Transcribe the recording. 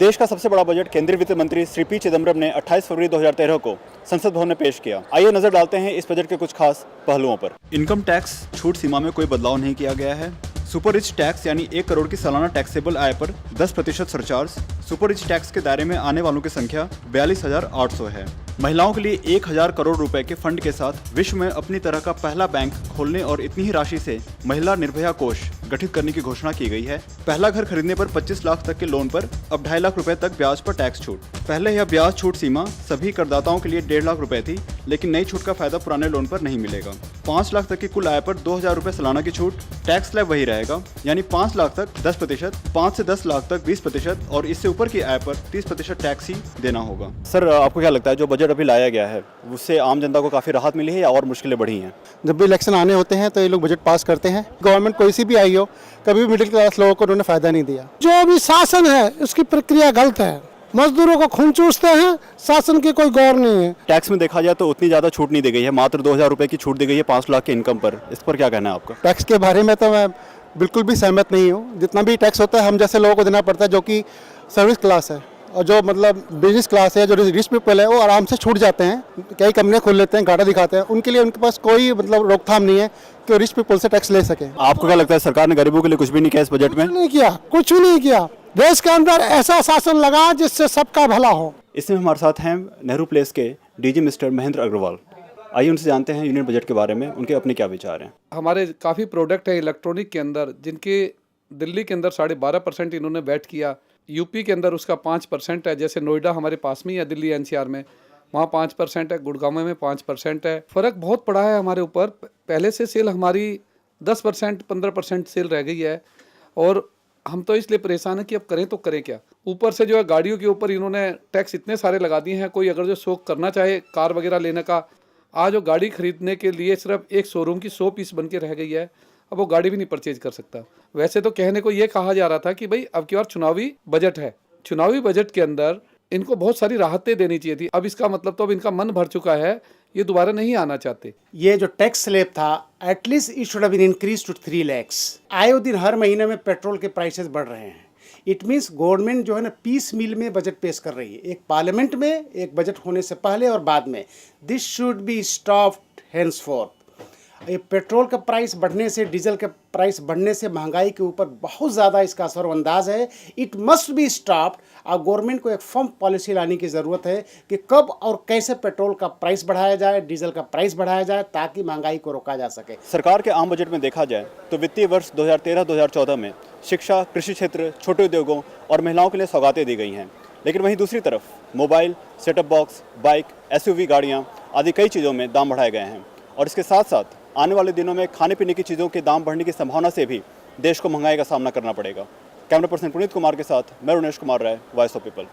देश का सबसे बड़ा बजट केंद्रीय वित्त मंत्री श्री पी चिदम्बरम ने 28 फरवरी 2013 को संसद भवन में पेश किया। आइए नजर डालते हैं इस बजट के कुछ खास पहलुओं पर। इनकम टैक्स छूट सीमा में कोई बदलाव नहीं किया गया है। सुपर रिच टैक्स यानी 1 करोड़ की सालाना टैक्सेबल आय पर 10% सरचार्ज। सुपर रिच टैक्स के दायरे में आने वालों की संख्या 42,800 है। महिलाओं के लिए 1,000 करोड़ रुपए के फंड के साथ विश्व में अपनी तरह का पहला बैंक खोलने और इतनी ही राशि से महिला निर्भया कोष गठित करने की घोषणा की गई है। पहला घर खरीदने पर 25 लाख तक के लोन पर अब 2.5 लाख रुपए तक ब्याज पर टैक्स छूट। पहले यह ब्याज छूट सीमा सभी करदाताओं के लिए 1.5 लाख रुपए थी, लेकिन नई छूट का फायदा पुराने लोन पर नहीं मिलेगा। 5 लाख तक की कुल आय पर 2,000 रुपए सालाना की छूट। टैक्स स्लैब वही रहेगा, यानी 5 लाख तक 10%, 5 से 10 लाख तक 20% और इससे ऊपर की आय पर 30% टैक्स ही देना होगा। सर, आपको क्या लगता है जो बजट अभी लाया गया है उससे आम जनता को काफी राहत मिली है या और मुश्किलें बढ़ी हैं? जब भी इलेक्शन आने होते हैं तो ये लोग बजट पास करते हैं। गवर्नमेंट कोई सी भी आई हो, कभी भी मिडिल क्लास लोगों को उन्होंने फायदा नहीं दिया। जो भी शासन है उसकी प्रक्रिया गलत है, मजदूरों को खून चूसते हैं, शासन की कोई गौर नहीं है। टैक्स में देखा जाए तो उतनी ज्यादा छूट नहीं दी गई है, मात्र 2,000 रुपए की छूट दी गई है 5 लाख के इनकम पर। इस पर क्या कहना है आपका? टैक्स के बारे में तो मैं बिल्कुल भी सहमत नहीं हूँ। जितना भी टैक्स होता है हम जैसे लोगों को देना पड़ता है, जो कि सर्विस क्लास है और जो मतलब बिजनेस क्लास है, जो रिच पीपल है, वो आराम से छूट जाते हैं। कई कंपनियां खोल लेते हैं, घाटा दिखाते हैं। उनके लिए उनके पास कोई मतलब रोकथाम नहीं है कि रिच पीपल से टैक्स ले सके। आपको क्या लगता है सरकार ने गरीबों के लिए कुछ भी नहीं किया इस बजट में? नहीं किया, कुछ भी नहीं किया। देश के अंदर ऐसा शासन लगा जिससे सबका भला हो। इसमें हमारे साथ हैं नेहरू प्लेस के डीजी मिस्टर महेंद्र अग्रवाल। आइए उनसे जानते हैं यूनियन बजट के बारे में, उनके अपने क्या विचार हैं। हमारे काफ़ी प्रोडक्ट हैं इलेक्ट्रॉनिक के अंदर, जिनके दिल्ली के अंदर 12.5% इन्होंने बैट किया। यूपी के अंदर उसका 5% है। जैसे नोएडा हमारे पास में ही है, दिल्ली एनसीआर में, वहाँ 5% है। गुड़गांव में 5% है। फ़र्क बहुत पड़ा है हमारे ऊपर। पहले से सेल हमारी 10% 15% सेल रह गई है और हम तो इसलिए परेशान हैं कि अब करें तो करें क्या। ऊपर से जो है गाड़ियों के ऊपर इन्होंने टैक्स इतने सारे लगा दिए हैं। कोई अगर जो शौक करना चाहे कार वगैरह लेने का, आज वो गाड़ी खरीदने के लिए सिर्फ एक शोरूम की 100 पीस बन के रह गई है। अब वो गाड़ी भी नहीं परचेज कर सकता। वैसे तो कहने को ये कहा जा रहा था कि भाई अब की बार चुनावी बजट है, चुनावी बजट के अंदर इनको बहुत सारी राहतें देनी चाहिए थी। अब इसका मतलब तो अब इनका मन भर चुका है, ये दोबारा नहीं आना चाहते। ये जो टैक्स स्लैब था, at least it should have been increase to 3 lakhs। आए दिन हर महीने में पेट्रोल के प्राइसेस बढ़ रहे हैं। इट मीन्स गवर्नमेंट जो है ना पीस मील में बजट पेश कर रही है, एक पार्लियामेंट में, एक बजट होने से पहले और बाद में। This should be stopped henceforth. ये पेट्रोल का प्राइस बढ़ने से, डीजल का प्राइस बढ़ने से महंगाई के ऊपर बहुत ज़्यादा इसका असरअंदाज है। It must be stopped. और गवर्नमेंट को एक फर्म पॉलिसी लाने की ज़रूरत है कि कब और कैसे पेट्रोल का प्राइस बढ़ाया जाए, डीजल का प्राइस बढ़ाया जाए, ताकि महंगाई को रोका जा सके। सरकार के आम बजट में देखा जाए तो वित्तीय वर्ष 2013-2014 में शिक्षा, कृषि क्षेत्र, छोटे उद्योगों और महिलाओं के लिए सौगातें दी गई हैं। लेकिन वहीं दूसरी तरफ mobile, setup box, bike, SUV गाड़ियाँ आदि कई चीज़ों में दाम बढ़ाए गए हैं। और इसके साथ साथ आने वाले दिनों में खाने पीने की चीज़ों के दाम बढ़ने की संभावना से भी देश को महंगाई का सामना करना पड़ेगा। कैमरा पर्सन पुनीत कुमार के साथ मैं रुनेश Kumar Rai, voice of people.